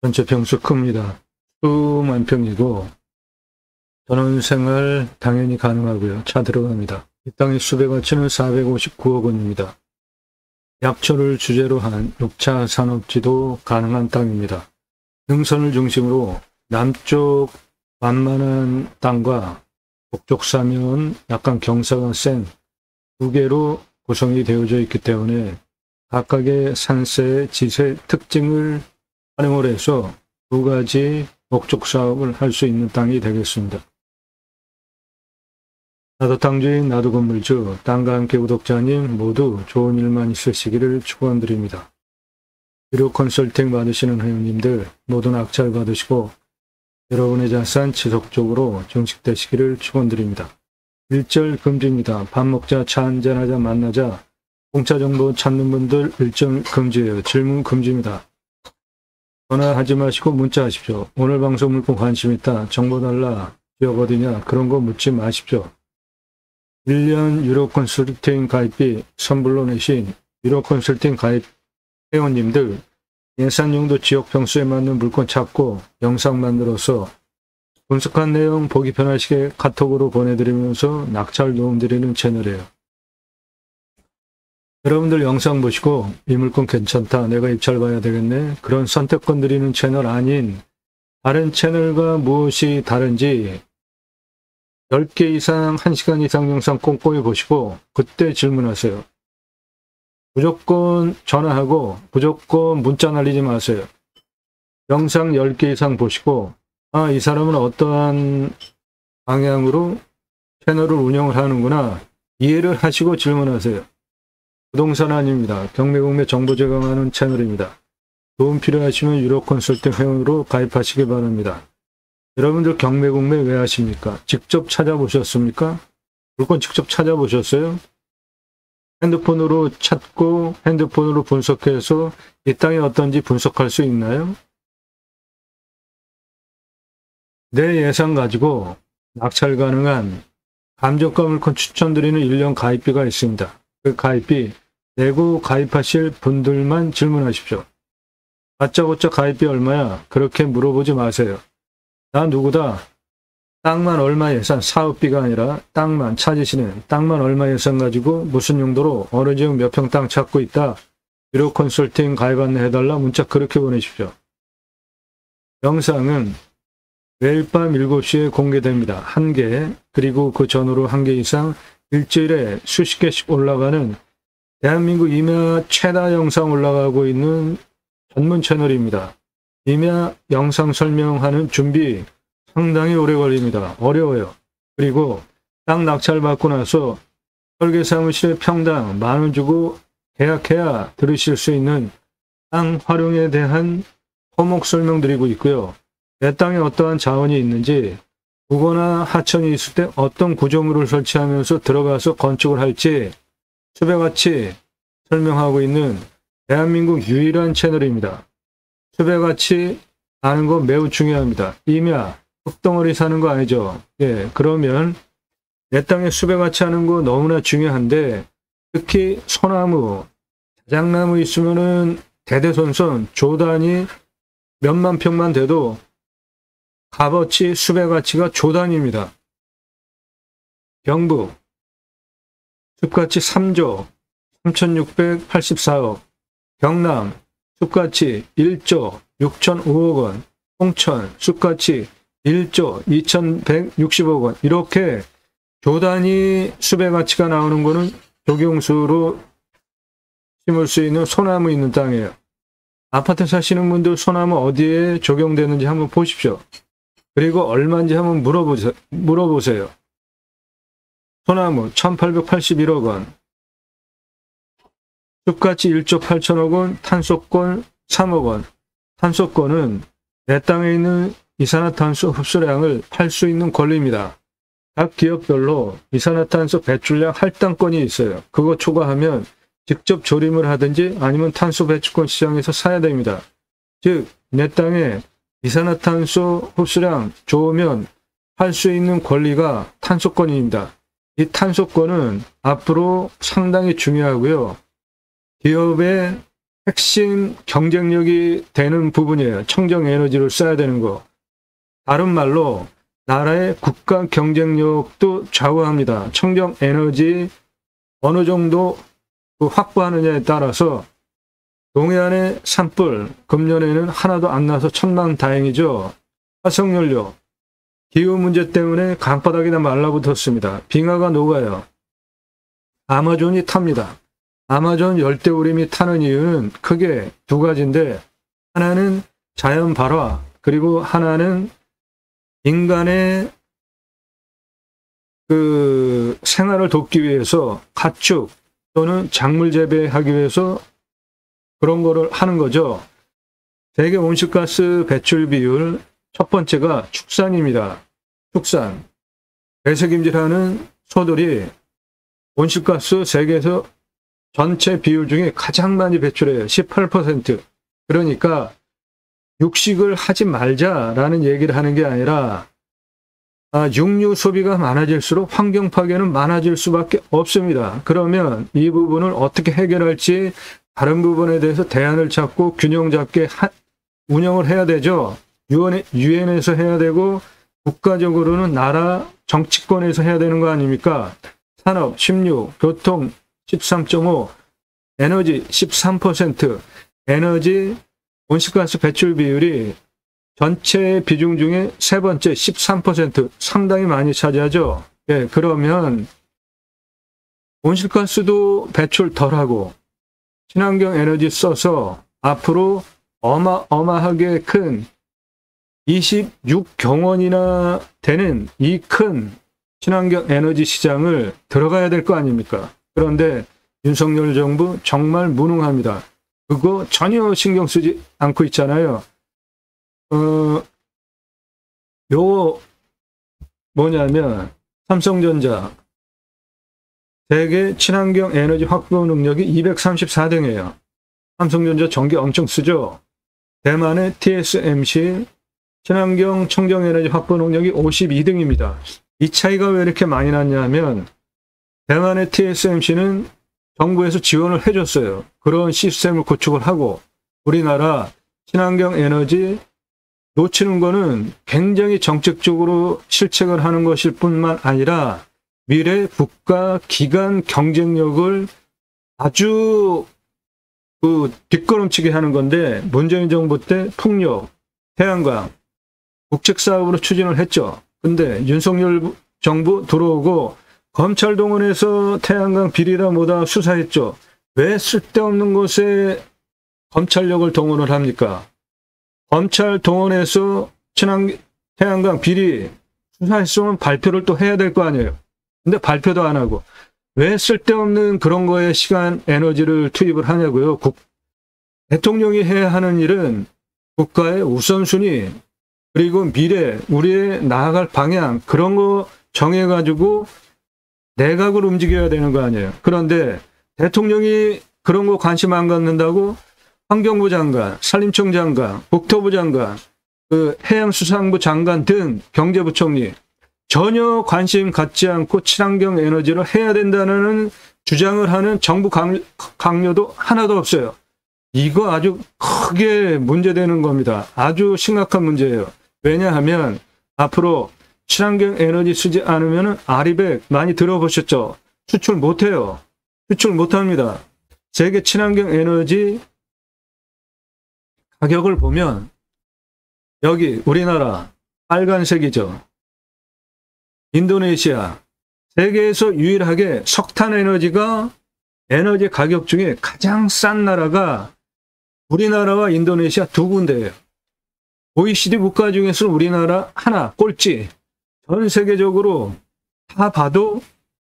전체 평수 큽니다. 수만 평이고 전원생활 당연히 가능하고요. 차 들어갑니다. 이 땅의 수배 가치는 459억 원입니다. 약초를 주제로 한 6차 산업지도 가능한 땅입니다. 능선을 중심으로 남쪽 만만한 땅과 북쪽 사면 약간 경사가 센 두 개로 구성이 되어져 있기 때문에 각각의 산세의 지세 특징을 활용을 해서 두 가지 목적 사업을 할 수 있는 땅이 되겠습니다. 나도 땅주인 나도 건물주 땅과 함께 구독자님 모두 좋은 일만 있으시기를 축원드립니다. 유료 컨설팅 받으시는 회원님들 모두 낙찰 받으시고 여러분의 자산 지속적으로 증식되시기를 축원드립니다. 일절 금지입니다. 밥 먹자, 차 한잔하자, 만나자, 공짜 정보 찾는 분들 일절 금지예요. 질문 금지입니다. 전화하지 마시고 문자하십시오. 오늘 방송 물품 관심 있다, 정보 달라, 지역 어디냐 그런 거 묻지 마십시오. 1년 유료 컨설팅 가입비 선불로 내신 유료 컨설팅 가입 회원님들 예산 용도 지역 평수에 맞는 물건 찾고 영상 만들어서 분석한 내용 보기 편하시게 카톡으로 보내드리면서 낙찰 도움드리는 채널이에요. 여러분들 영상 보시고 이 물건 괜찮다, 내가 입찰 봐야 되겠네, 그런 선택권 드리는 채널 아닌 다른 채널과 무엇이 다른지 10개 이상 1시간 이상 영상 꼼꼼히 보시고 그때 질문하세요. 무조건 전화하고 무조건 문자 날리지 마세요. 영상 10개 이상 보시고 이 사람은 어떠한 방향으로 채널을 운영을 하는구나 이해를 하시고 질문하세요. 부동산 아닙니다. 경매공매 정보 제공하는 채널입니다. 도움 필요하시면 유료 컨설팅 회원으로 가입하시기 바랍니다. 여러분들 경매공매 왜 하십니까? 직접 찾아보셨습니까? 물건 직접 찾아보셨어요? 핸드폰으로 찾고 핸드폰으로 분석해서 이 땅이 어떤지 분석할 수 있나요? 내 예산 가지고 낙찰 가능한 감정가 물건 추천드리는 1년 가입비가 있습니다. 그 가입비 내고 가입하실 분들만 질문하십시오. 다짜고짜 가입비 얼마야? 그렇게 물어보지 마세요. 나 누구다. 땅만 얼마 예산, 사업비가 아니라 땅만 찾으시는 땅만 얼마 예산 가지고 무슨 용도로 어느 지역 몇 평 땅 찾고 있다. 유료 컨설팅 가입 안내해달라 문자 그렇게 보내십시오. 영상은 매일 밤 7시에 공개됩니다. 1개, 그리고 그 전후로 1개 이상 일주일에 수십 개씩 올라가는 대한민국 임야 최다 영상 올라가고 있는 전문 채널입니다. 임야 영상 설명하는 준비 상당히 오래 걸립니다. 어려워요. 그리고 땅 낙찰 받고 나서 설계사무실에 평당 10,000원 주고 계약해야 들으실 수 있는 땅 활용에 대한 토목 설명드리고 있고요. 내 땅에 어떠한 자원이 있는지, 구거나 하천이 있을 때 어떤 구조물을 설치하면서 들어가서 건축을 할지 수배같이 설명하고 있는 대한민국 유일한 채널입니다. 수배같이 아는 거 매우 중요합니다. 임야, 흙덩어리 사는 거 아니죠? 예, 그러면 내 땅에 수배같이 하는 거 너무나 중요한데 특히 소나무, 자작나무 있으면은 대대손손 조단이 몇만 평만 돼도 값어치 수배가치가 조단입니다. 경북 숲가치 3조 3,684억, 경남 숲가치 1조 6,005억 원, 홍천 숲가치 1조 2,160억 원, 이렇게 조단위 수배가치가 나오는 거는 조경수로 심을 수 있는 소나무 있는 땅이에요. 아파트 사시는 분들 소나무 어디에 적용되는지 한번 보십시오. 그리고 얼마인지 한번 물어보세요. 소나무 1,881억 원, 숲가치 1조 8천억 원, 탄소권 3억 원. 탄소권은 내 땅에 있는 이산화탄소 흡수량을 팔 수 있는 권리입니다. 각 기업별로 이산화탄소 배출량 할당권이 있어요. 그거 초과하면 직접 조림을 하든지 아니면 탄소 배출권 시장에서 사야 됩니다. 즉, 내 땅에 이산화탄소 흡수량 좋으면 팔 수 있는 권리가 탄소권입니다. 이 탄소권은 앞으로 상당히 중요하고요. 기업의 핵심 경쟁력이 되는 부분이에요. 청정 에너지를 써야 되는 거. 다른 말로 나라의 국가 경쟁력도 좌우합니다. 청정 에너지 어느 정도 확보하느냐에 따라서 동해안의 산불 금년에는 하나도 안 나서 천만다행이죠. 화석연료, 기후 문제 때문에 강바닥이 다 말라붙었습니다. 빙하가 녹아요. 아마존이 탑니다. 아마존 열대우림이 타는 이유는 크게 두 가지인데, 하나는 자연 발화, 그리고 하나는 인간의 생활을 돕기 위해서 가축 또는 작물 재배하기 위해서 그런 거를 하는 거죠. 세계 온실가스 배출 비율 첫 번째가 축산입니다. 축산. 배색임질하는 소들이 온실가스 세계에서 전체 비율 중에 가장 많이 배출해요. 18%. 그러니까 육식을 하지 말자라는 얘기를 하는 게 아니라 육류 소비가 많아질수록 환경 파괴는 많아질 수밖에 없습니다. 그러면 이 부분을 어떻게 해결할지 다른 부분에 대해서 대안을 찾고 균형 잡게 운영을 해야 되죠. 유엔에서 해야 되고 국가적으로는 나라 정치권에서 해야 되는 거 아닙니까? 산업 16, 교통 13.5, 에너지 13%, 에너지 온실가스 배출 비율이 전체 비중 중에 세 번째 13%, 상당히 많이 차지하죠. 예, 그러면 온실가스도 배출 덜하고 친환경 에너지 써서 앞으로 어마어마하게 큰 26경원이나 되는 이 큰 친환경 에너지 시장을 들어가야 될 거 아닙니까? 그런데 윤석열 정부 정말 무능합니다. 그거 전혀 신경 쓰지 않고 있잖아요. 요거 뭐냐면 삼성전자 세계 친환경 에너지 확보 능력이 234등이에요. 삼성전자 전기 엄청 쓰죠. 대만의 TSMC 친환경 청정 에너지 확보 능력이 52등입니다. 이 차이가 왜 이렇게 많이 났냐면 대만의 TSMC는 정부에서 지원을 해줬어요. 그런 시스템을 구축을 하고 우리나라 친환경 에너지 놓치는 거는 굉장히 정책적으로 실책을 하는 것일 뿐만 아니라 미래 국가 기관 경쟁력을 아주 뒷걸음치게 하는 건데 문재인 정부 때 풍력, 태양광 국책사업으로 추진을 했죠. 근데 윤석열 정부 들어오고 검찰 동원해서 태양광 비리다 뭐다 수사했죠. 왜 쓸데없는 곳에 검찰력을 동원을 합니까? 검찰 동원해서 태양광 비리 수사했으면 발표를 또 해야 될 거 아니에요. 근데 발표도 안 하고 왜 쓸데없는 그런 거에 시간, 에너지를 투입을 하냐고요. 대통령이 해야 하는 일은 국가의 우선순위 그리고 미래, 우리의 나아갈 방향 그런 거 정해가지고 내각을 움직여야 되는 거 아니에요. 그런데 대통령이 그런 거 관심 안 갖는다고 환경부 장관, 산림청 장관, 국토부 장관, 해양수산부 장관 등 경제부총리 전혀 관심 갖지 않고 친환경 에너지를 해야 된다는 주장을 하는 정부 강요도 하나도 없어요. 이거 아주 크게 문제되는 겁니다. 아주 심각한 문제예요. 왜냐하면 앞으로 친환경 에너지 쓰지 않으면 아리백 많이 들어보셨죠? 수출 못해요. 수출 못합니다. 세계 친환경 에너지 가격을 보면 여기 우리나라 빨간색이죠. 인도네시아 세계에서 유일하게 석탄 에너지가 에너지 가격 중에 가장 싼 나라가 우리나라와 인도네시아 두 군데예요. OECD 국가 중에서 우리나라 하나 꼴찌. 전 세계적으로 다 봐도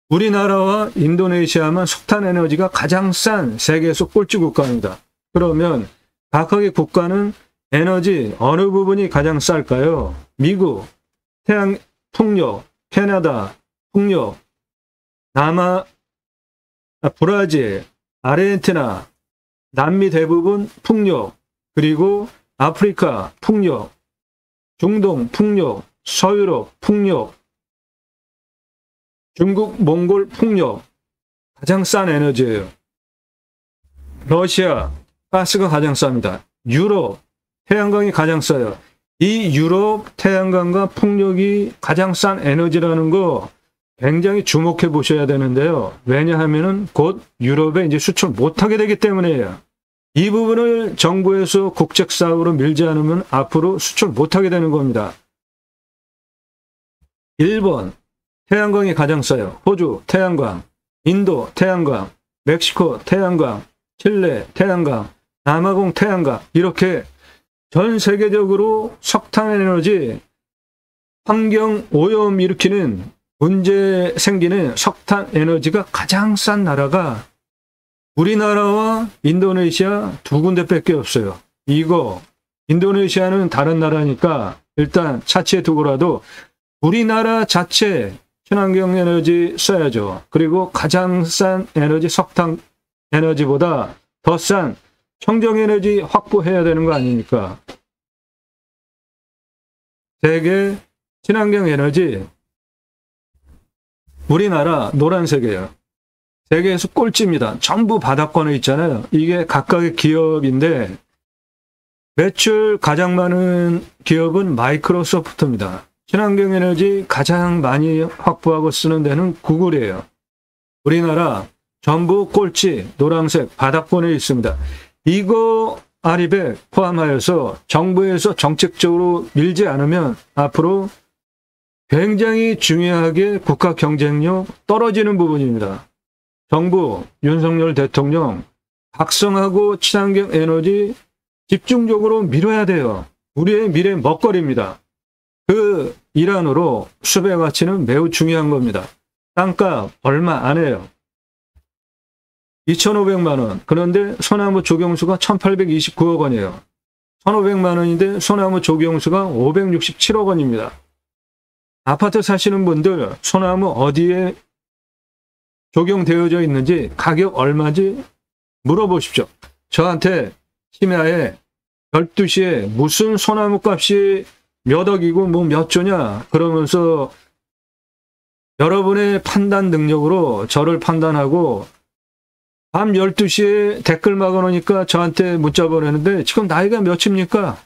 우리나라와 인도네시아만 석탄 에너지가 가장 싼 세계에서 꼴찌 국가입니다. 그러면 각각의 국가는 에너지 어느 부분이 가장 쌀까요? 미국, 풍력, 캐나다, 풍력, 브라질, 아르헨티나, 남미 대부분 풍력, 그리고 아프리카 풍력, 중동 풍력, 서유럽 풍력, 중국, 몽골 풍력, 가장 싼 에너지예요. 러시아, 가스가 가장 쌉니다. 유럽, 태양광이 가장 싸요. 이 유럽 태양광과 풍력이 가장 싼 에너지라는 거 굉장히 주목해 보셔야 되는데요. 왜냐하면은 곧 유럽에 이제 수출 못하게 되기 때문이에요. 이 부분을 정부에서 국책 사업으로 밀지 않으면 앞으로 수출 못하게 되는 겁니다. 일본, 태양광이 가장 싸요. 호주, 태양광, 인도, 태양광, 멕시코, 태양광, 칠레, 태양광, 남아공, 태양광, 이렇게 전 세계적으로 석탄 에너지, 환경 오염 일으키는 문제 생기는 석탄 에너지가 가장 싼 나라가 우리나라와 인도네시아 두 군데밖에 없어요. 이거 인도네시아는 다른 나라니까 일단 차치해 두고라도 우리나라 자체 친환경 에너지 써야죠. 그리고 가장 싼 에너지 석탄 에너지보다 더 싼 청정 에너지 확보해야 되는 거 아닙니까? 세계 친환경 에너지 우리나라 노란색이에요. 세계에서 꼴찌입니다. 전부 바닥권에 있잖아요. 이게 각각의 기업인데 매출 가장 많은 기업은 마이크로소프트입니다. 친환경 에너지 가장 많이 확보하고 쓰는 데는 구글이에요. 우리나라 전부 꼴찌 노란색 바닥권에 있습니다. 이거 아리백 포함하여서 정부에서 정책적으로 밀지 않으면 앞으로 굉장히 중요하게 국가 경쟁력 떨어지는 부분입니다. 정부 윤석열 대통령 각성하고 친환경 에너지 집중적으로 밀어야 돼요. 우리의 미래 먹거리입니다. 그 일환으로 수배 가치는 매우 중요한 겁니다. 땅값 얼마 안 해요. 2,500만 원. 그런데 소나무 조경수가 1,829억 원이에요. 1,500만 원인데 소나무 조경수가 567억 원입니다. 아파트 사시는 분들 소나무 어디에 적용되어져 있는지 가격 얼마인지 물어보십시오. 저한테 심야에 12시에 무슨 소나무 값이 몇 억이고 뭐 몇 조냐 그러면서 여러분의 판단 능력으로 저를 판단하고 밤 12시에 댓글 막아놓으니까 저한테 문자 보내는데 지금 나이가 몇입니까?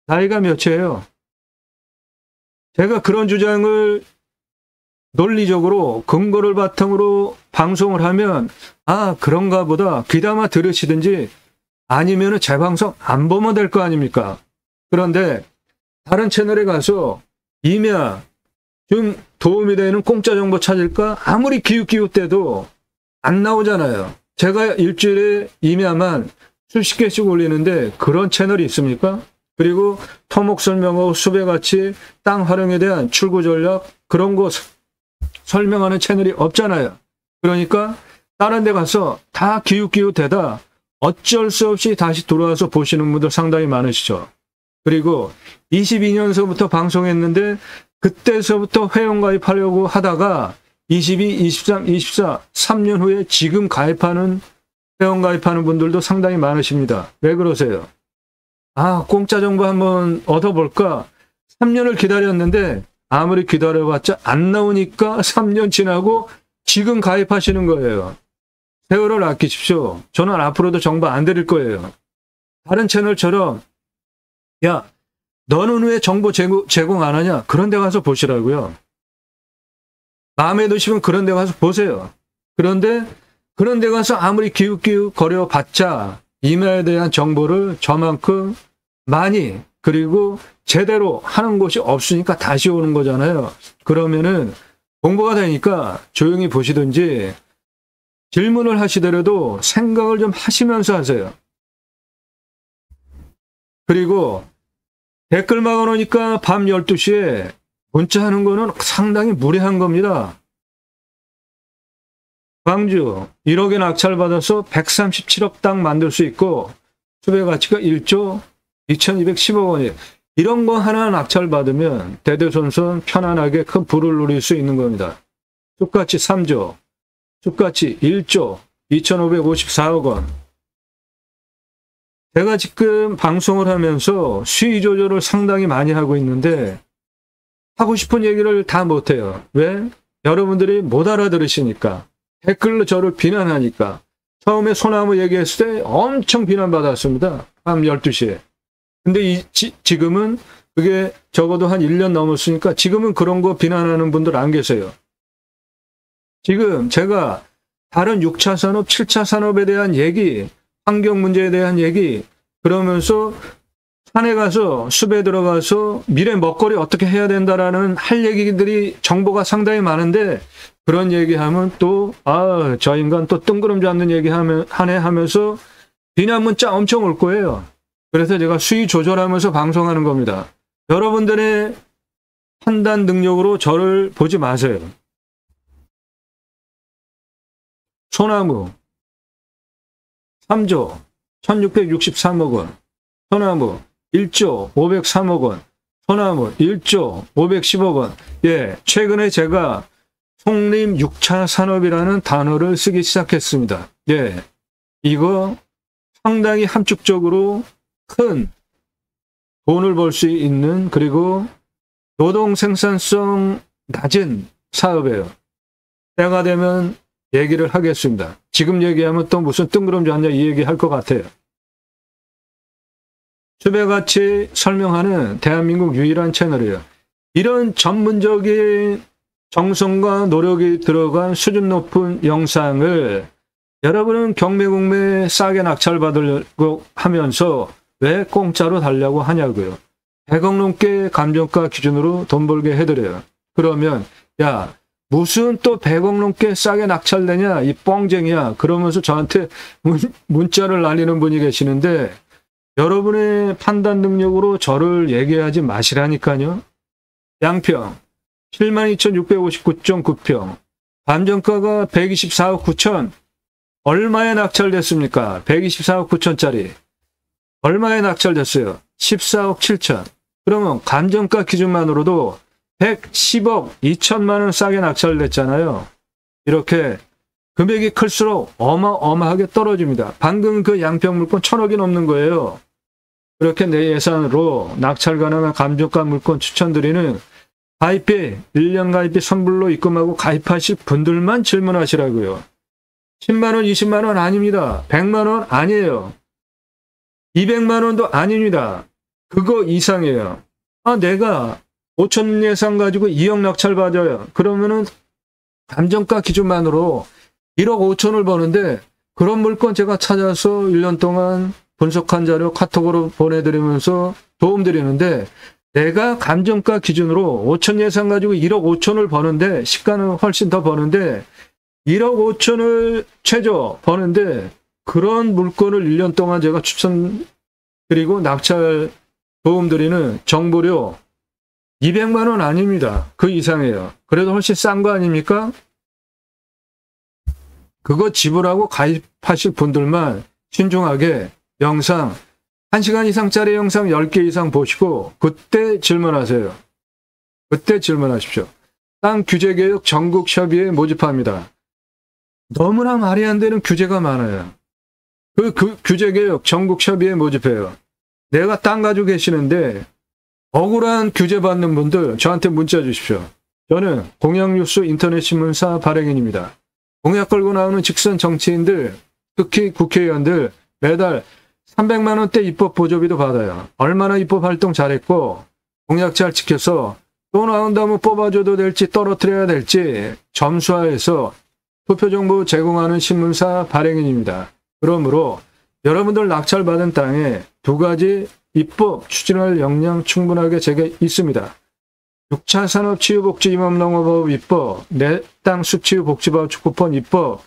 나이가 몇이에요? 제가 그런 주장을 논리적으로 근거를 바탕으로 방송을 하면 아 그런가 보다 귀담아 들으시든지 아니면 제 방송 안 보면 될 거 아닙니까? 그런데 다른 채널에 가서 임야 좀 도움이 되는 공짜 정보 찾을까? 아무리 기웃기웃대도 안 나오잖아요. 제가 일주일에 임야만 수십 개씩 올리는데 그런 채널이 있습니까? 그리고 토목 설명하고 수배가치, 땅 활용에 대한 출구 전략 그런 거 설명하는 채널이 없잖아요. 그러니까 다른 데 가서 다 기웃기웃대다 어쩔 수 없이 다시 돌아와서 보시는 분들 상당히 많으시죠. 그리고 22년서부터 방송했는데 그때서부터 회원가입하려고 하다가 22, 23, 24, 3년 후에 지금 가입하는 회원가입하는 분들도 상당히 많으십니다. 왜 그러세요? 아, 공짜 정보 한번 얻어볼까? 3년을 기다렸는데 아무리 기다려봤자 안 나오니까 3년 지나고 지금 가입하시는 거예요. 세월을 아끼십시오. 저는 앞으로도 정보 안 드릴 거예요. 다른 채널처럼 야, 너는 왜 정보 제공 안 하냐? 그런 데 가서 보시라고요. 마음에 드시면 그런 데 가서 보세요. 그런데 그런 데 가서 아무리 기웃기웃 거려봤자 임야에 대한 정보를 저만큼 많이 그리고 제대로 하는 곳이 없으니까 다시 오는 거잖아요. 그러면은 공부가 되니까 조용히 보시든지 질문을 하시더라도 생각을 좀 하시면서 하세요. 그리고 댓글 막아놓으니까 밤 12시에 문자하는 거는 상당히 무례한 겁니다. 광주 1억에 낙찰받아서 137억 땅 만들 수 있고 수배가치가 1조 2210억 원이에요. 이런 거 하나 낙찰받으면 대대손손 편안하게 큰 부를 누릴 수 있는 겁니다. 쑥가치 3조, 쑥가치 1조 2554억 원. 제가 지금 방송을 하면서 수위 조절을 상당히 많이 하고 있는데 하고 싶은 얘기를 다 못해요. 왜? 여러분들이 못 알아들으시니까. 댓글로 저를 비난하니까. 처음에 소나무 얘기했을 때 엄청 비난받았습니다. 밤 12시에. 근데 지금은 그게 적어도 한 1년 넘었으니까 지금은 그런 거 비난하는 분들 안 계세요. 지금 제가 다른 6차 산업, 7차 산업에 대한 얘기, 환경 문제에 대한 얘기, 그러면서 산에 가서 숲에 들어가서 미래 먹거리 어떻게 해야 된다라는 할 얘기들이 정보가 상당히 많은데 그런 얘기하면 또 저 인간 또 뜬구름 잡는 얘기하네 하면서 비난 문자 엄청 올 거예요. 그래서 제가 수위 조절하면서 방송하는 겁니다. 여러분들의 판단 능력으로 저를 보지 마세요. 소나무 3조 1663억 원, 소나무 1조 503억 원, 소나무 1조 510억 원. 예, 최근에 제가 송림 6차 산업이라는 단어를 쓰기 시작했습니다. 예, 이거 상당히 함축적으로 큰 돈을 벌 수 있는, 그리고 노동 생산성 낮은 사업이에요. 때가 되면 얘기를 하겠습니다. 지금 얘기하면 또 무슨 뜬구름 잡냐 이 얘기 할 것 같아요. 숲에같이 설명하는 대한민국 유일한 채널이에요. 이런 전문적인 정성과 노력이 들어간 수준 높은 영상을 여러분은 경매공매에 싸게 낙찰받으려고 하면서 왜 공짜로 달라고 하냐고요. 100억 넘게 감정가 기준으로 돈 벌게 해드려요. 그러면 야 무슨 또 100억 넘게 싸게 낙찰되냐 이 뻥쟁이야 그러면서 저한테 문자를 날리는 분이 계시는데 여러분의 판단 능력으로 저를 얘기하지 마시라니까요. 양평 72,659.9평 감정가가 124억 9천. 얼마에 낙찰됐습니까? 124억 9천짜리 얼마에 낙찰됐어요? 14억 7천. 그러면 감정가 기준만으로도 110억 2천만 원 싸게 낙찰됐잖아요. 이렇게 금액이 클수록 어마어마하게 떨어집니다. 방금 그 양평 물건 1,000억이 넘는 거예요. 그렇게 내 예산으로 낙찰 가능한 감정가 물건 추천드리는 가입비, 1년 가입비 선불로 입금하고 가입하실 분들만 질문하시라고요. 10만 원, 20만 원 아닙니다. 100만 원 아니에요. 200만 원도 아닙니다. 그거 이상이에요. 내가 5천 예산 가지고 2억 낙찰 받아요. 그러면은 감정가 기준만으로 1억 5천을 버는데 그런 물건 제가 찾아서 1년 동안 분석한 자료 카톡으로 보내드리면서 도움드리는데 내가 감정가 기준으로 5천 예산 가지고 1억 5천을 버는데 시가는 훨씬 더 버는데 1억 5천을 최저 버는데 그런 물건을 1년 동안 제가 추천드리고 낙찰 도움드리는 정보료 200만 원 아닙니다. 그 이상이에요. 그래도 훨씬 싼 거 아닙니까? 그거 지불하고 가입하실 분들만 신중하게 영상 1시간 이상짜리 영상 10개 이상 보시고 그때 질문하세요. 그때 질문하십시오. 땅 규제개혁 전국협의회 모집합니다. 너무나 말이 안 되는 규제가 많아요. 그 규제개혁 전국협의회 모집해요. 내가 땅 가지고 계시는데 억울한 규제 받는 분들 저한테 문자 주십시오. 저는 공약뉴스 인터넷신문사 발행인입니다. 공약 걸고 나오는 직선 정치인들, 특히 국회의원들 매달 300만 원대 입법 보조비도 받아요. 얼마나 입법 활동 잘했고 공약 잘 지켜서 또 나온다면 뽑아줘도 될지 떨어뜨려야 될지 점수화해서 투표 정보 제공하는 신문사 발행인입니다. 그러므로 여러분들 낙찰받은 땅에 2가지 입법 추진할 역량 충분하게 제게 있습니다. 6차 산업치유복지임업농업법 입법, 내 땅 수치유복지법 쿠폰 입법,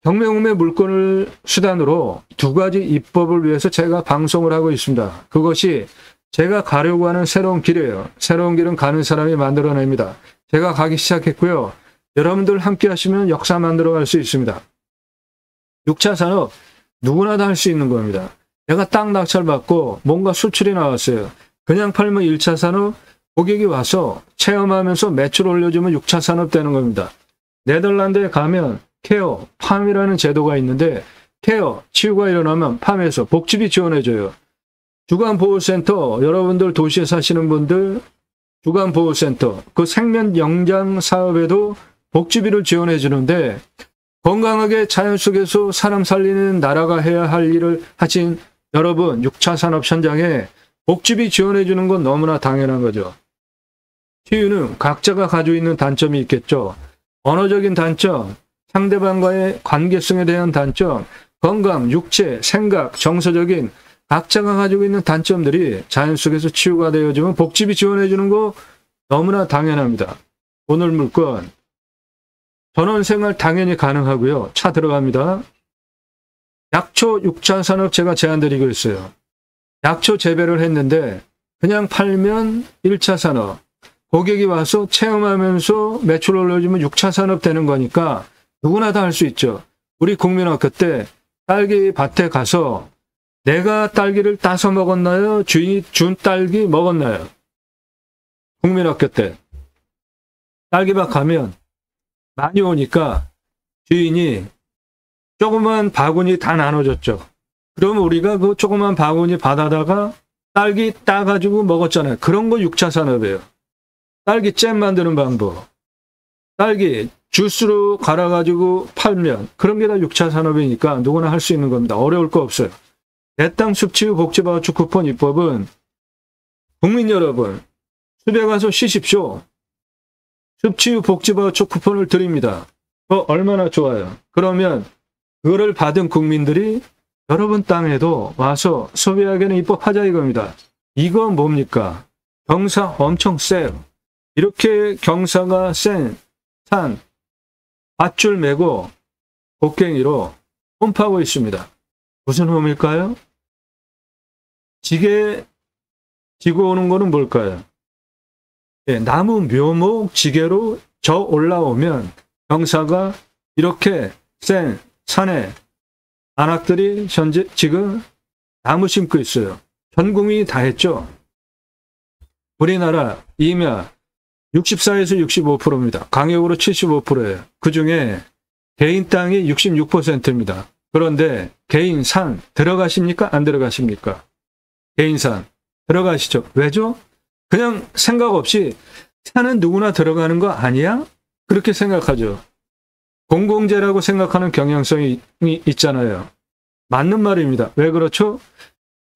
경매공매 물건을 수단으로 2가지 입법을 위해서 제가 방송을 하고 있습니다. 그것이 제가 가려고 하는 새로운 길이에요. 새로운 길은 가는 사람이 만들어냅니다. 제가 가기 시작했고요. 여러분들 함께 하시면 역사 만들어갈 수 있습니다. 6차 산업 누구나 다 할 수 있는 겁니다. 내가 땅 낙찰받고 뭔가 수출이 나왔어요. 그냥 팔면 1차 산업, 고객이 와서 체험하면서 매출 올려주면 6차 산업 되는 겁니다. 네덜란드에 가면 케어, 팜이라는 제도가 있는데 케어, 치유가 일어나면 팜에서 복지비 지원해줘요. 주간보호센터, 여러분들 도시에 사시는 분들 주간보호센터, 그 생면 영장 사업에도 복지비를 지원해주는데 건강하게 자연 속에서 사람 살리는 나라가 해야 할 일을 하신 여러분, 6차 산업 현장에 복지비 지원해 주는 건 너무나 당연한 거죠. 치유는 각자가 가지고 있는 단점이 있겠죠. 언어적인 단점, 상대방과의 관계성에 대한 단점, 건강, 육체, 생각, 정서적인 각자가 가지고 있는 단점들이 자연 속에서 치유가 되어지면 복지비 지원해 주는 거 너무나 당연합니다. 오늘 물건 전원생활 당연히 가능하고요. 차 들어갑니다. 약초 6차 산업 제가 제안드리고 있어요. 약초 재배를 했는데 그냥 팔면 1차 산업, 고객이 와서 체험하면서 매출 올려주면 6차 산업 되는 거니까 누구나 다 할 수 있죠. 우리 국민학교 때 딸기 밭에 가서 내가 딸기를 따서 먹었나요? 주인이 준 딸기 먹었나요? 국민학교 때 딸기밭 가면 많이 오니까 주인이 조그만 바구니 다 나눠줬죠. 그러면 우리가 그 조그만 바구니 받아다가 딸기 따가지고 먹었잖아요. 그런 거 6차 산업이에요. 딸기 잼 만드는 방법, 딸기 주스로 갈아가지고 팔면 그런 게 다 6차 산업이니까 누구나 할 수 있는 겁니다. 어려울 거 없어요. 내 땅 숲치유 복지바우처 쿠폰 입법은 국민 여러분, 숲에 가서 쉬십시오. 숲치유 복지바우처 쿠폰을 드립니다. 얼마나 좋아요. 그러면 그거를 받은 국민들이 여러분 땅에도 와서 소비하게는 입법하자 이겁니다. 이거 뭡니까? 경사 엄청 세요. 이렇게 경사가 센 산, 밧줄 메고 곡괭이로 홈파고 있습니다. 무슨 홈일까요? 지게 지고 오는 거는 뭘까요? 예, 나무 묘목 지게로 저 올라오면 경사가 이렇게 센 산에 안악들이 현재 지금 나무 심고 있어요. 전 국민이 다 했죠. 우리나라 임야 64에서 65%입니다. 강역으로 75%예요. 그중에 개인 땅이 66%입니다. 그런데 개인 산 들어가십니까? 안 들어가십니까? 개인 산 들어가시죠. 왜죠? 그냥 생각 없이 산은 누구나 들어가는 거 아니야? 그렇게 생각하죠. 공공재라고 생각하는 경향성이 있잖아요. 맞는 말입니다. 왜 그렇죠?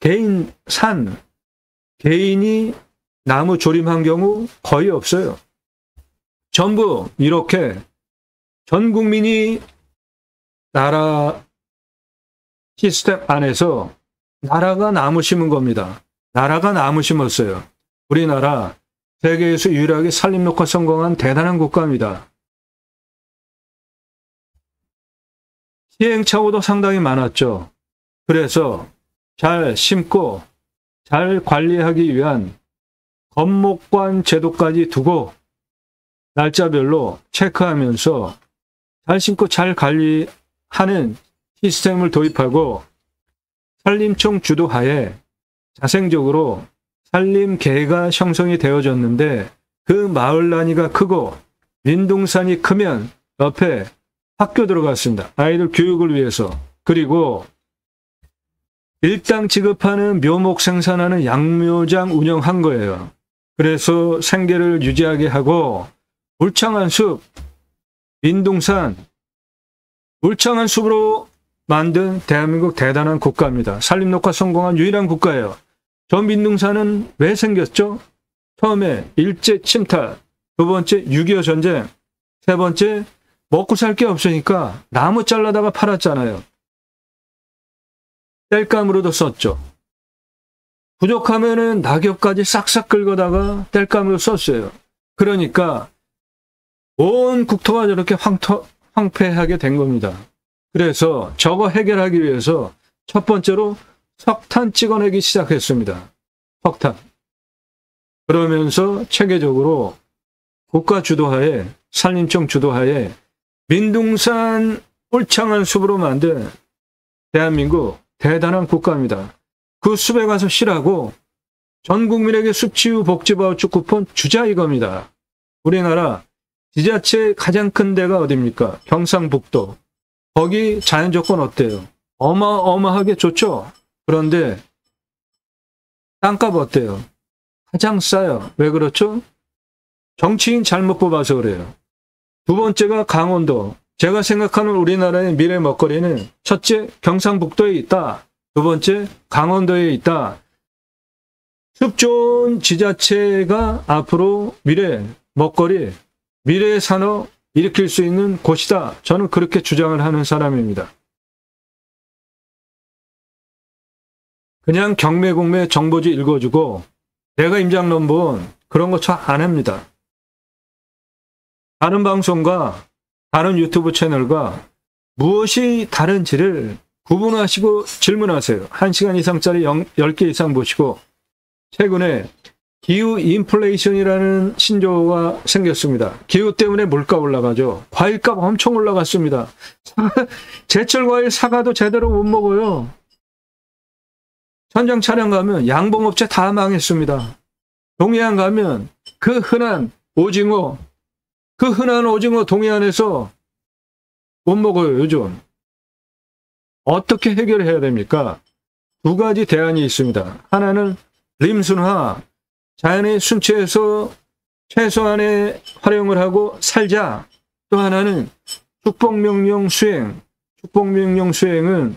개인 산, 개인이 나무 조림한 경우 거의 없어요. 전부 이렇게 전 국민이 나라 시스템 안에서 나라가 나무 심은 겁니다. 나라가 나무 심었어요. 우리나라 세계에서 유일하게 산림녹화 성공한 대단한 국가입니다. 시행착오도 상당히 많았죠. 그래서 잘 심고 잘 관리하기 위한 건목관 제도까지 두고 날짜별로 체크하면서 잘 심고 잘 관리하는 시스템을 도입하고 산림청 주도하에 자생적으로 산림계가 형성이 되어졌는데 그 마을 단위가 크고 민둥산이 크면 옆에 학교 들어갔습니다. 아이들 교육을 위해서. 그리고 일당 지급하는 묘목 생산하는 양묘장 운영한 거예요. 그래서 생계를 유지하게 하고 울창한 숲, 민둥산, 울창한 숲으로 만든 대한민국 대단한 국가입니다. 산림녹화 성공한 유일한 국가예요. 저 민둥산은 왜 생겼죠? 처음에 일제 침탈, 두 번째 6.25 전쟁, 세 번째 먹고 살 게 없으니까 나무 잘라다가 팔았잖아요. 땔감으로도 썼죠. 부족하면은 낙엽까지 싹싹 긁어다가 땔감으로 썼어요. 그러니까 온 국토가 저렇게 황폐하게 된 겁니다. 그래서 저거 해결하기 위해서 첫 번째로 석탄 찍어내기 시작했습니다. 석탄. 그러면서 체계적으로 국가 주도하에, 산림청 주도하에 민둥산 울창한 숲으로 만든 대한민국 대단한 국가입니다. 그 숲에 가서 쉬라고 전 국민에게 숲치유 복지바우처 쿠폰 주자 이겁니다. 우리나라 지자체 가장 큰 데가 어디입니까? 경상북도. 거기 자연조건 어때요? 어마어마하게 좋죠? 그런데 땅값 어때요? 가장 싸요. 왜 그렇죠? 정치인 잘못 뽑아서 그래요. 두 번째가 강원도. 제가 생각하는 우리나라의 미래 먹거리는 첫째, 경상북도에 있다. 두 번째, 강원도에 있다. 숲 좋은 지자체가 앞으로 미래 먹거리, 미래의 산업 일으킬 수 있는 곳이다. 저는 그렇게 주장을 하는 사람입니다. 그냥 경매공매 정보지 읽어주고 내가 임장론본 그런 거 잘 안 합니다. 다른 방송과 다른 유튜브 채널과 무엇이 다른지를 구분하시고 질문하세요. 1시간 이상짜리 10개 이상 보시고 최근에 기후 인플레이션이라는 신조어가 생겼습니다. 기후 때문에 물가 올라가죠. 과일값 엄청 올라갔습니다. 제철 과일 사과도 제대로 못 먹어요. 현장 촬영 가면 양봉업체 다 망했습니다. 동해안 가면 그 흔한 오징어 동해안에서 못 먹어요, 요즘. 어떻게 해결해야 됩니까? 두 가지 대안이 있습니다. 하나는 림순화, 자연의 순체에서 최소한의 활용을 하고 살자. 또 하나는 축복명령 수행. 축복명령 수행은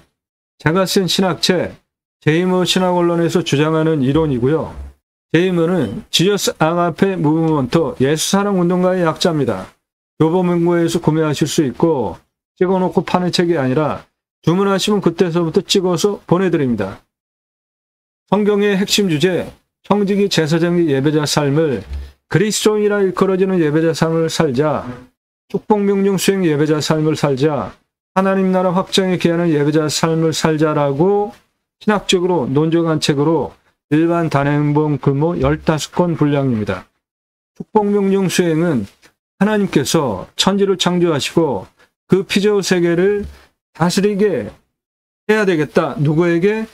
제가 쓴 신학책 제이머 신학원론에서 주장하는 이론이고요. 제이머는 지저스 아가페 무브먼트 예수사랑운동가의 약자입니다. 교보문고에서 구매하실 수 있고 찍어놓고 파는 책이 아니라 주문하시면 그때서부터 찍어서 보내드립니다. 성경의 핵심 주제, 청지기 제사장의 예배자 삶을 그리스도인이라 일컬어지는 예배자 삶을 살자, 축복명령 수행 예배자 삶을 살자, 하나님 나라 확장에 기하는 예배자 삶을 살자라고 신학적으로 논증한 책으로 일반 단행본 규모 15권 분량입니다. 축복명령 수행은 하나님께서 천지를 창조하시고 그 피조 세계를 다스리게 해야 되겠다. 누구에게?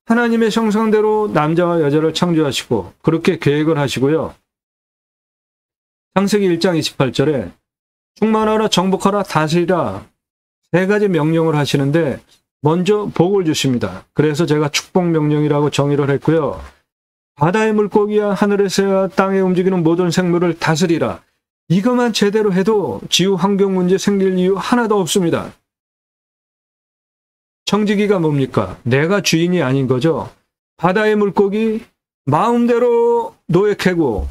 하나님의 형상대로 남자와 여자를 창조하시고 그렇게 계획을 하시고요. 창세기 1장 28절에 충만하라 정복하라 다스리라 세 가지 명령을 하시는데 먼저 복을 주십니다. 그래서 제가 축복명령이라고 정의를 했고요. 바다의 물고기와 하늘의 새와 땅에 움직이는 모든 생물을 다스리라. 이것만 제대로 해도 지구 환경 문제 생길 이유 하나도 없습니다. 청지기가 뭡니까? 내가 주인이 아닌 거죠. 바다의 물고기 마음대로 노획하고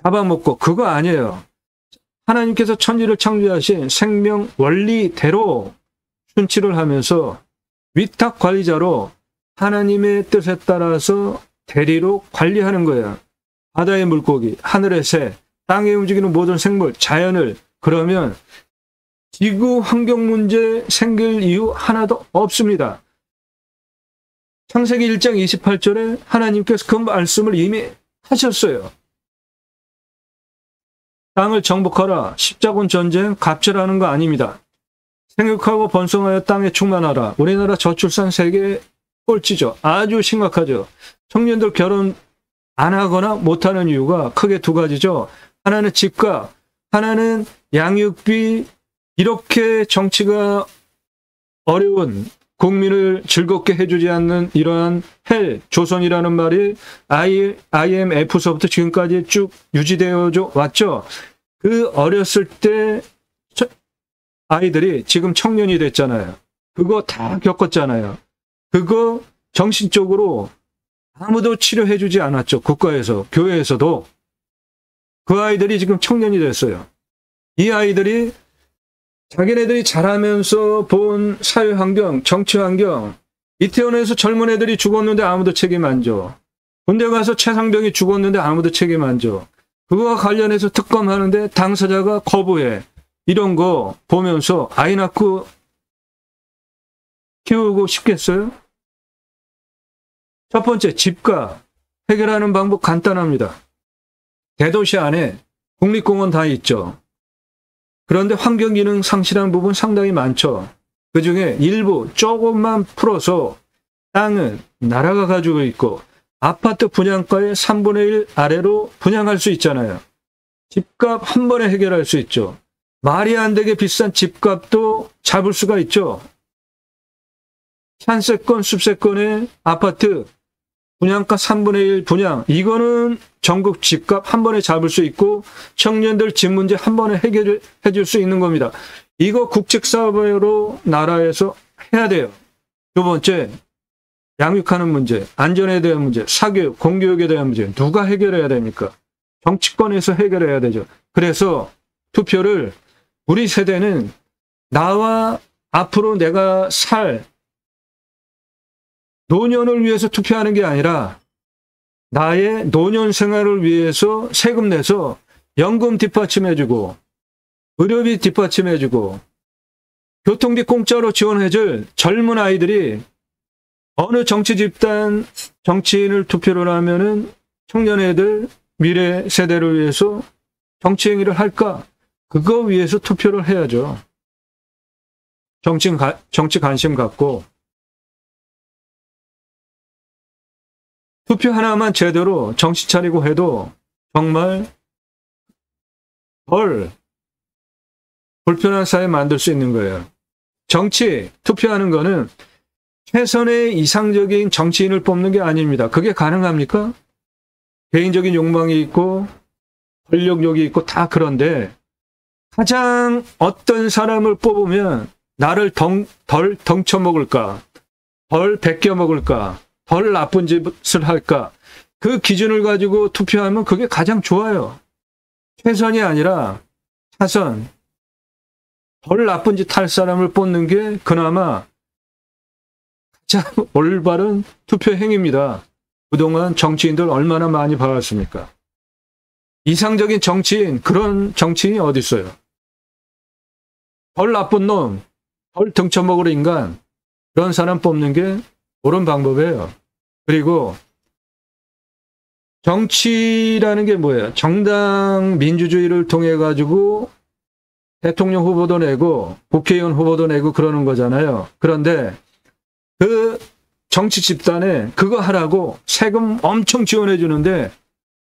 잡아먹고 그거 아니에요. 하나님께서 천지를 창조하신 생명 원리대로 순치를 하면서 위탁 관리자로 하나님의 뜻에 따라서 대리로 관리하는 거예요. 바다의 물고기, 하늘의 새, 땅에 움직이는 모든 생물, 자연을. 그러면 지구 환경 문제 생길 이유 하나도 없습니다. 창세기 1장 28절에 하나님께서 그 말씀을 이미 하셨어요. 땅을 정복하라. 십자군 전쟁 갑절하는 거 아닙니다. 생육하고 번성하여 땅에 충만하라. 우리나라 저출산 세계 꼴찌죠. 아주 심각하죠. 청년들 결혼 안 하거나 못하는 이유가 크게 두 가지죠. 하나는 집값, 하나는 양육비. 이렇게 정치가 어려운 국민을 즐겁게 해주지 않는 이러한 조선이라는 말이 IMF서부터 지금까지 쭉 유지되어 왔죠. 그 어렸을 때 아이들이 지금 청년이 됐잖아요. 그거 다 겪었잖아요. 그거 정신적으로 아무도 치료해주지 않았죠. 국가에서, 교회에서도. 그 아이들이 지금 청년이 됐어요. 이 아이들이 자기네들이 자라면서 본 사회환경, 정치환경, 이태원에서 젊은 애들이 죽었는데 아무도 책임 안 져. 군대 가서 최상병이 죽었는데 아무도 책임 안 져. 그거와 관련해서 특검하는데 당사자가 거부해. 이런 거 보면서 아이 낳고 키우고 싶겠어요? 첫 번째, 집값. 해결하는 방법 간단합니다. 대도시 안에 국립공원 다 있죠. 그런데 환경기능 상실한 부분 상당히 많죠. 그중에 일부 조금만 풀어서 땅은 나라가 가지고 있고 아파트 분양가의 3분의 1 아래로 분양할 수 있잖아요. 집값 한 번에 해결할 수 있죠. 말이 안 되게 비싼 집값도 잡을 수가 있죠. 산세권, 숲세권의 아파트 분양가 3분의 1 분양, 이거는 전국 집값 한 번에 잡을 수 있고 청년들 집 문제 한 번에 해결해 줄 수 있는 겁니다. 이거 국책사회로 나라에서 해야 돼요. 두 번째, 양육하는 문제, 안전에 대한 문제, 사교육, 공교육에 대한 문제 누가 해결해야 됩니까? 정치권에서 해결해야 되죠. 그래서 투표를 우리 세대는 나와 앞으로 내가 살 노년을 위해서 투표하는 게 아니라 나의 노년 생활을 위해서 세금 내서 연금 뒷받침해주고 의료비 뒷받침해주고 교통비 공짜로 지원해줄 젊은 아이들이 어느 정치 집단 정치인을 투표를 하면은 청년 애들 미래 세대를 위해서 정치 행위를 할까? 그거 위해서 투표를 해야죠. 정치 관심 갖고 투표 하나만 제대로 정신 차리고 해도 정말 덜 불편한 사회 만들 수 있는 거예요. 정치, 투표하는 거는 최선의 이상적인 정치인을 뽑는 게 아닙니다. 그게 가능합니까? 개인적인 욕망이 있고 권력욕이 있고 다 그런데 가장 어떤 사람을 뽑으면 나를 덜 덩쳐먹을까, 덜 베껴먹을까, 덜 나쁜 짓을 할까, 그 기준을 가지고 투표하면 그게 가장 좋아요. 최선이 아니라 차선, 덜 나쁜 짓 할 사람을 뽑는 게 그나마 가장 올바른 투표 행위입니다. 그동안 정치인들 얼마나 많이 봐왔습니까? 이상적인 정치인, 그런 정치인이 어디 있어요? 덜 나쁜 놈, 덜 등쳐먹을 인간, 그런 사람 뽑는 게 옳은 방법이에요. 그리고 정치라는 게 뭐예요? 정당 민주주의를 통해 가지고 대통령 후보도 내고 국회의원 후보도 내고 그러는 거잖아요. 그런데 그 정치 집단에 그거 하라고 세금 엄청 지원해 주는데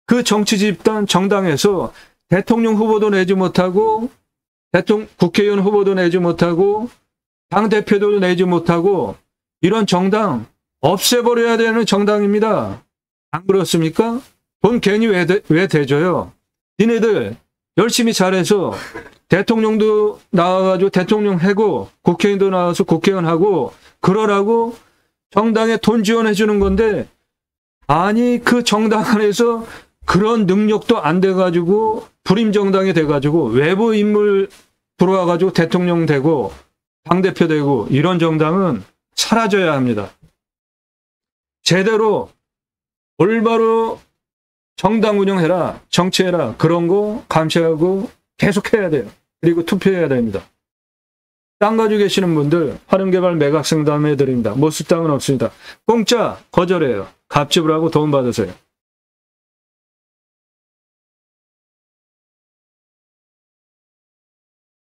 그 정치 집단 정당에서 대통령 후보도 내지 못하고 국회의원 후보도 내지 못하고 당대표도 내지 못하고 이런 정당 없애버려야 되는 정당입니다. 안 그렇습니까? 돈 괜히 왜 대줘요? 니네들 열심히 잘해서 대통령도 나와가지고 대통령 하고 국회의원도 나와서 국회의원 하고 그러라고 정당에 돈 지원해 주는 건데 아니 그 정당 안에서 그런 능력도 안 돼가지고 불임 정당이 돼가지고 외부 인물 들어와가지고 대통령 되고 당대표 되고 이런 정당은 사라져야 합니다. 제대로 올바로 정당 운영해라, 정치해라, 그런 거 감시하고 계속해야 돼요. 그리고 투표해야 됩니다. 땅 가지고 계시는 분들 활용개발 매각상담 해드립니다. 못 쓸 땅은 없습니다. 공짜 거절해요. 갑집을 하고 돈 받으세요.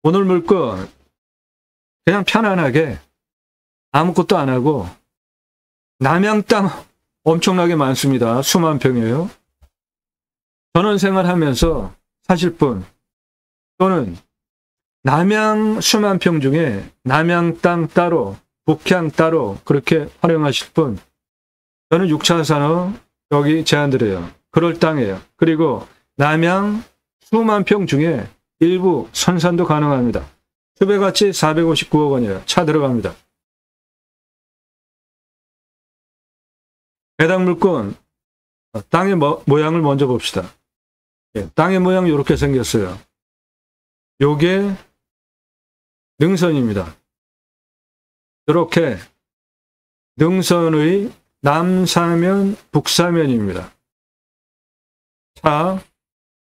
오늘 물건 그냥 편안하게 아무것도 안 하고 남양 땅 엄청나게 많습니다. 수만 평이에요. 전원생활하면서 사실 분 또는 남양 수만 평 중에 남양 땅 따로 북향 따로 그렇게 활용하실 분 저는 6차 산업 여기 제안드려요. 그럴 땅이에요. 그리고 남양 수만 평 중에 일부 선산도 가능합니다. 투배가치 459억 원이에요. 차 들어갑니다. 해당 물건 땅의 모양을 먼저 봅시다. 땅의 모양이 이렇게 생겼어요. 요게 능선입니다. 이렇게 능선의 남사면, 북사면입니다. 차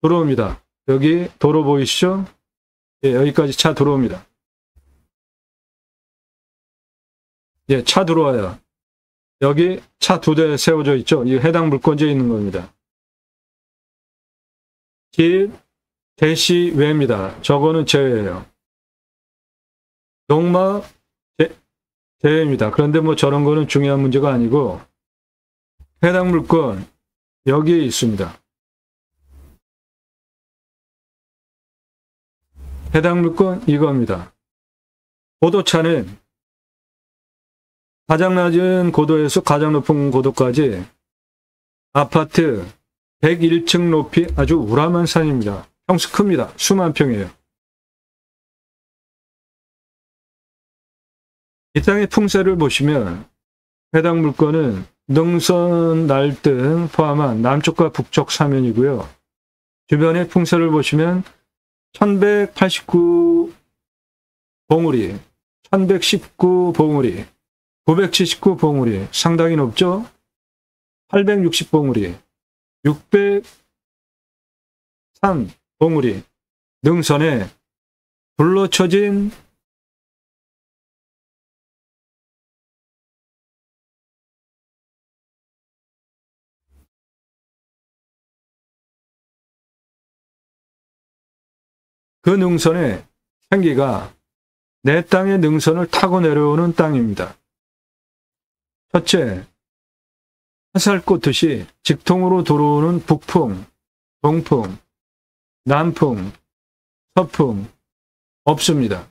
들어옵니다. 여기 도로 보이시죠? 예, 여기까지 차 들어옵니다. 예, 차 들어와요. 여기 차 2대 세워져 있죠? 이 해당 물건지에 있는 겁니다. 길, 대시 외입니다. 저거는 제외예요. 농막, 제외입니다. 그런데 뭐 저런 거는 중요한 문제가 아니고 해당 물건 여기에 있습니다. 해당 물건 이겁니다. 고도차는 가장 낮은 고도에서 가장 높은 고도까지 아파트 101층 높이 아주 우람한 산입니다. 평수 큽니다. 수만 평이에요. 이 땅의 풍세를 보시면 해당 물건은 능선, 날등 포함한 남쪽과 북쪽 사면이고요. 주변의 풍세를 보시면 1189 봉우리, 1119 봉우리, 979 봉우리, 상당히 높죠? 860 봉우리, 603 봉우리, 능선에 둘러쳐진 그 능선의 생기가 내 땅의 능선을 타고 내려오는 땅입니다. 첫째, 화살 꽂듯이 직통으로 들어오는 북풍, 동풍, 남풍, 서풍 없습니다.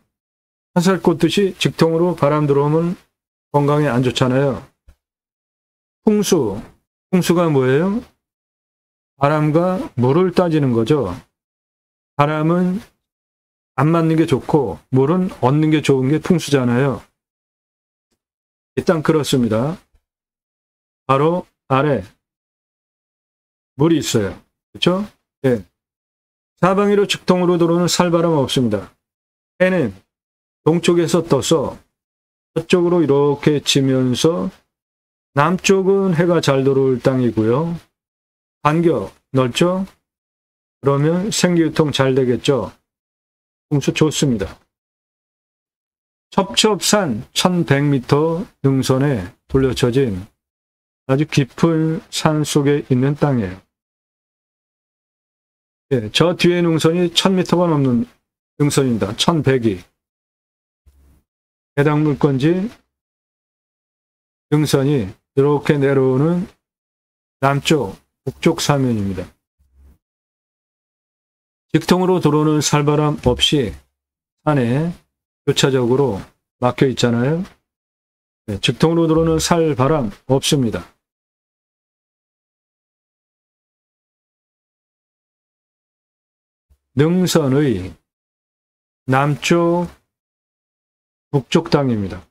화살 꽂듯이 직통으로 바람 들어오면 건강에 안 좋잖아요. 풍수가 뭐예요? 바람과 물을 따지는 거죠. 바람은 안 맞는 게 좋고 물은 얻는 게 좋은 게 풍수잖아요. 일단 그렇습니다. 바로 아래 물이 있어요. 그렇죠? 예. 사방위로 직통으로 들어오는 살바람 없습니다. 해는 동쪽에서 떠서 서쪽으로 이렇게 치면서 남쪽은 해가 잘 들어올 땅이고요. 간격 넓죠? 그러면 생기유통 잘 되겠죠? 풍수 좋습니다. 첩첩산 1100m 능선에 둘러쳐진 아주 깊은 산 속에 있는 땅이에요. 예, 저 뒤에 능선이 1000m가 넘는 능선입니다. 1100이. 해당 물건지 능선이 이렇게 내려오는 남쪽, 북쪽 사면입니다. 직통으로 들어오는 살바람 없이 산에 교차적으로 막혀 있잖아요. 네, 직통으로 들어오는 살바람 없습니다. 능선의 남쪽, 북쪽 땅입니다.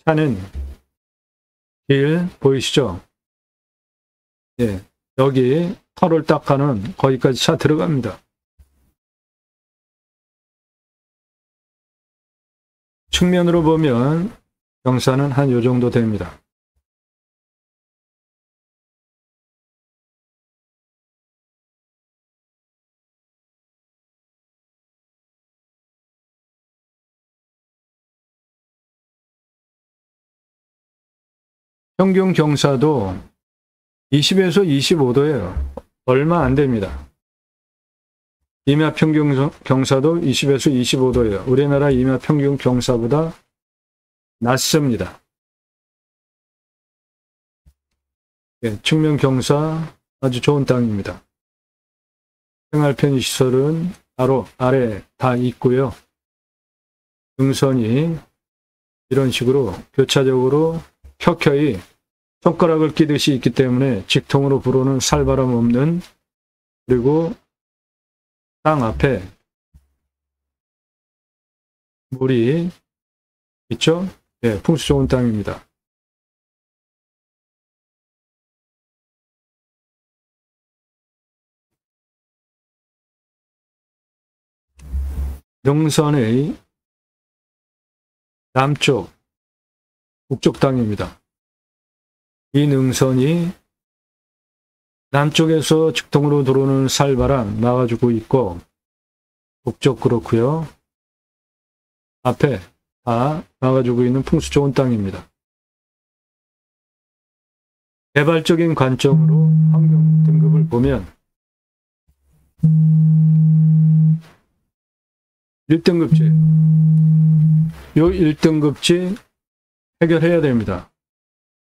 차는 길 보이시죠? 예, 여기 터를 딱 가는 거기까지 차 들어갑니다. 측면으로 보면 경사는 한 요 정도 됩니다. 평균 경사도 20에서 25도예요. 얼마 안 됩니다. 임야 평균 경사도 20에서 25도예요. 우리나라 임야 평균 경사보다 낮습니다. 예, 측면 경사 아주 좋은 땅입니다. 생활 편의시설은 바로 아래 다 있고요. 능선이 이런 식으로 교차적으로 켜켜이 손가락을 끼듯이 있기 때문에 직통으로 불어오는 살바람 없는, 그리고 땅 앞에 물이 있죠? 네, 풍수 좋은 땅입니다. 능선의 남쪽, 북쪽 땅입니다. 이 능선이 남쪽에서 직통으로 들어오는 살바람 막아주고 있고, 북쪽 그렇고요. 앞에 다 막아주고 있는 풍수 좋은 땅입니다. 개발적인 관점으로 환경 등급을 보면 1등급지, 요 1등급지 해결해야 됩니다.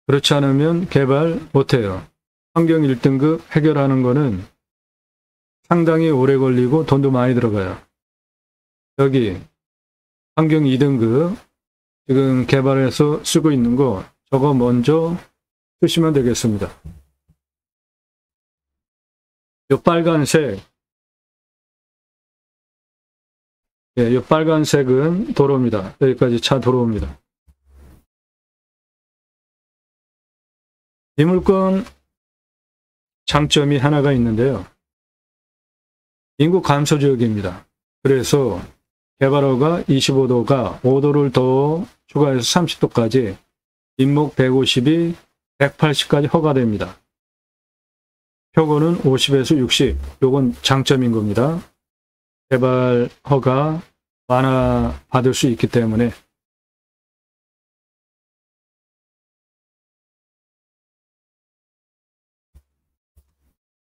그렇지 않으면 개발 못해요. 환경 1등급 해결하는 거는 상당히 오래 걸리고 돈도 많이 들어가요. 여기 환경 2등급 지금 개발해서 쓰고 있는 거 저거 먼저 쓰시면 되겠습니다. 이 빨간색 예, 이 빨간색은 도로입니다. 여기까지 차 도로입니다. 이 물건 장점이 하나가 있는데요. 인구 감소 지역입니다. 그래서 개발허가 25도가 5도를 더 추가해서 30도까지 민목 150이 180까지 허가됩니다. 표고는 50에서 60. 요건 장점인 겁니다. 개발 허가 완화 받을 수 있기 때문에.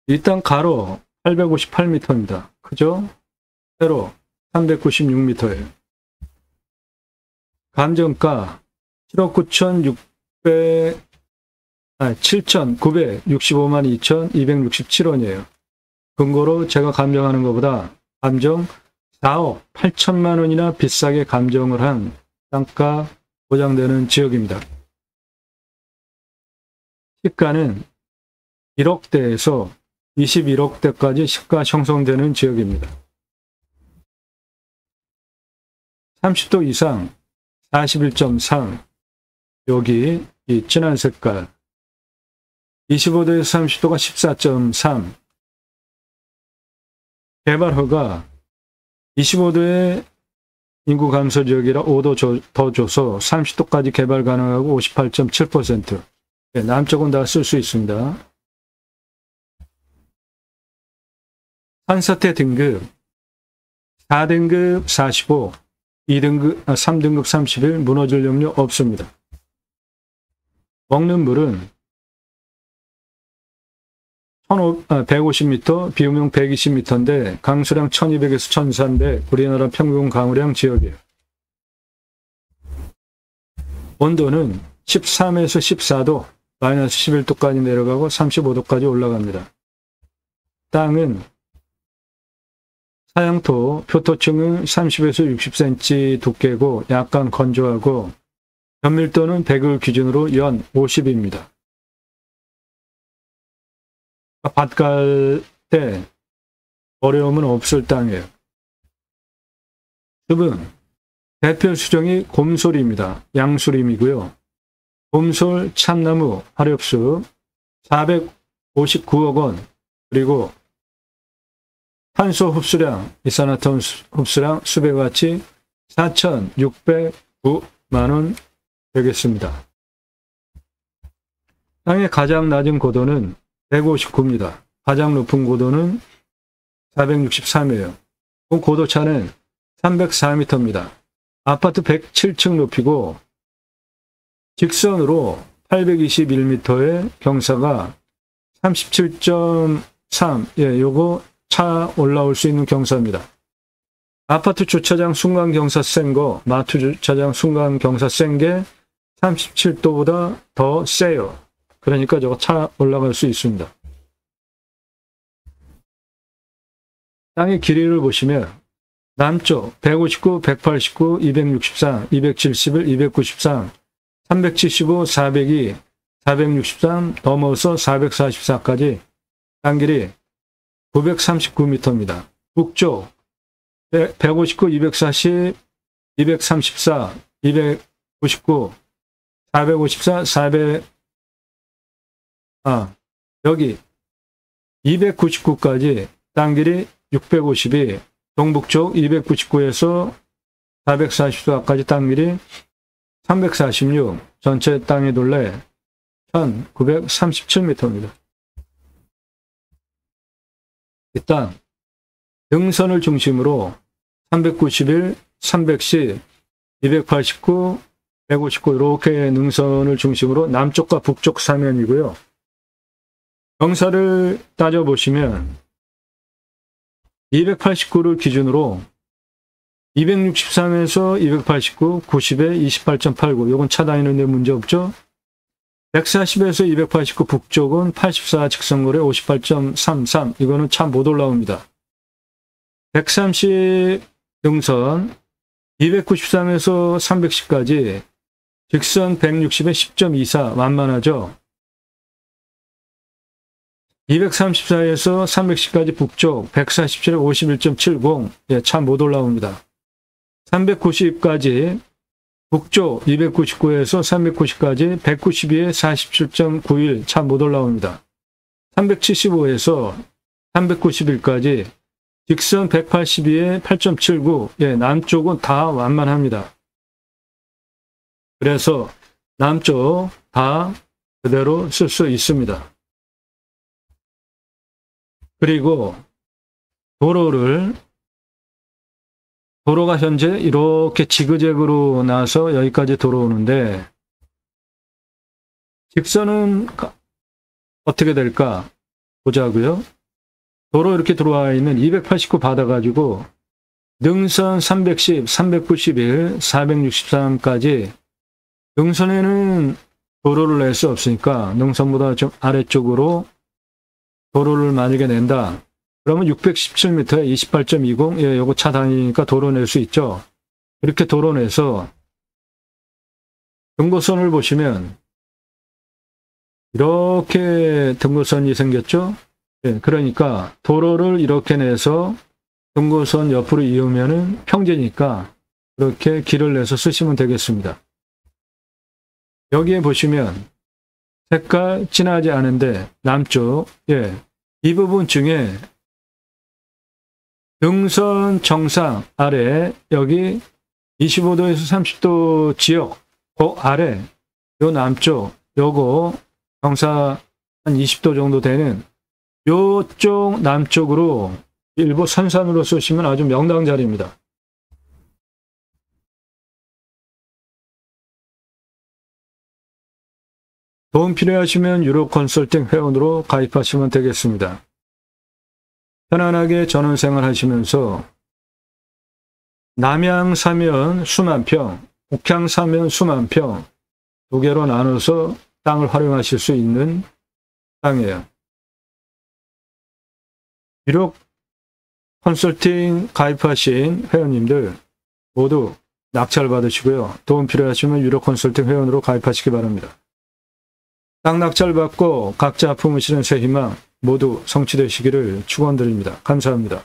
일단 가로 858m입니다. 그죠? 세로 396m예요. 감정가 7,965만 2,267원이에요. 근거로 제가 감정하는 것보다 감정 4억 8천만 원이나 비싸게 감정을 한 땅가 보장되는 지역입니다. 시가는 1억대에서 21억대까지 시가 형성되는 지역입니다. 30도 이상 41.3, 여기 이 진한 색깔 25도에서 30도가 14.3, 개발허가 25도의 인구 감소 지역이라 5도 더 줘서 30도까지 개발 가능하고 58.7%. 네, 남쪽은 다 쓸 수 있습니다. 산사태 등급 4등급 45, 3등급 31, 무너질 염려 없습니다. 먹는 물은 150m, 비용용 120m인데 강수량 1200에서 1300, 우리나라 평균 강우량 지역이에요. 온도는 13에서 14도, 마이너스 11도까지 내려가고 35도까지 올라갑니다. 땅은 사양토, 표토층은 30에서 60cm 두께고 약간 건조하고 견밀도는 100을 기준으로 연 50입니다. 밭 갈 때 어려움은 없을 땅이에요. 습은 대표 수종이 곰솔입니다. 양수림이고요. 곰솔, 참나무, 화렵수 459억 원, 그리고 탄소 흡수량, 이산화탄소 흡수량 수배와 같이 4,609만 원 되겠습니다. 땅의 가장 낮은 고도는 159입니다. 가장 높은 고도는 463이에요. 고도차는 304m입니다. 아파트 107층 높이고 직선으로 821m의 경사가 37.3, 예, 요거 차 올라올 수 있는 경사입니다. 아파트 주차장 순간 경사 센 거, 마트 주차장 순간 경사 센 게 37도보다 더 세요. 그러니까 저거 차 올라갈 수 있습니다. 땅의 길이를 보시면 남쪽 159, 189, 263, 271, 293, 375, 402, 463 넘어서 444까지 땅 길이 939m입니다. 북쪽 159, 240, 234, 299, 454, 400, 여기 299까지 땅 길이 650이 동북쪽 299에서 444까지 땅 길이 346, 전체 땅의 둘레 1937m입니다. 이 땅 등선을 중심으로 391, 310, 289, 159 이렇게 능선을 중심으로 남쪽과 북쪽 사면이고요. 경사를 따져보시면 289를 기준으로 263에서 289, 90에 28.89 이건 차 다니는데 문제없죠. 140에서 289 북쪽은 84 직선거리 58.33 이거는 차 못 올라옵니다. 130 등선 293에서 310까지 직선 160에 10.24 만만하죠. 234에서 310까지 북쪽 147에 51.70 예, 차 못 올라옵니다. 390까지 북쪽 299에서 390까지 192에 47.91 차 못 올라옵니다. 375에서 391까지 직선 182에 8.79, 예, 남쪽은 다 완만합니다. 그래서 남쪽 다 그대로 쓸 수 있습니다. 그리고 도로가 현재 이렇게 지그재그로 나서 여기까지 들어오는데 직선은 어떻게 될까 보자고요. 도로 이렇게 들어와 있는 289 받아가지고 능선 310, 391, 463까지 능선에는 도로를 낼 수 없으니까 능선보다 좀 아래쪽으로 도로를 만약에 낸다. 그러면 617m에 28.20, 예, 요거 차 다니니까 도로 낼 수 있죠. 이렇게 도로 내서 등고선을 보시면 이렇게 등고선이 생겼죠. 예, 그러니까 도로를 이렇게 내서 등고선 옆으로 이으면은 평지니까 그렇게 길을 내서 쓰시면 되겠습니다. 여기에 보시면 색깔 진하지 않은데 남쪽, 예, 이 부분 중에 등선 정상 아래 여기 25도에서 30도 지역 그 아래 요 남쪽 요거 경사 한 20도 정도 되는 요쪽 남쪽으로 일부 선산으로 쓰시면 아주 명당 자리입니다. 도움 필요하시면 유로컨설팅 회원으로 가입하시면 되겠습니다. 편안하게 전원생활 하시면서 남향 사면 수만 평, 북향 사면 수만 평, 두 개로 나눠서 땅을 활용하실 수 있는 땅이에요. 유로 컨설팅 가입하신 회원님들 모두 낙찰 받으시고요. 도움 필요하시면 유로 컨설팅 회원으로 가입하시기 바랍니다. 땅 낙찰 받고 각자 품으시는 새 희망 모두 성취되시기를 축원드립니다. 감사합니다.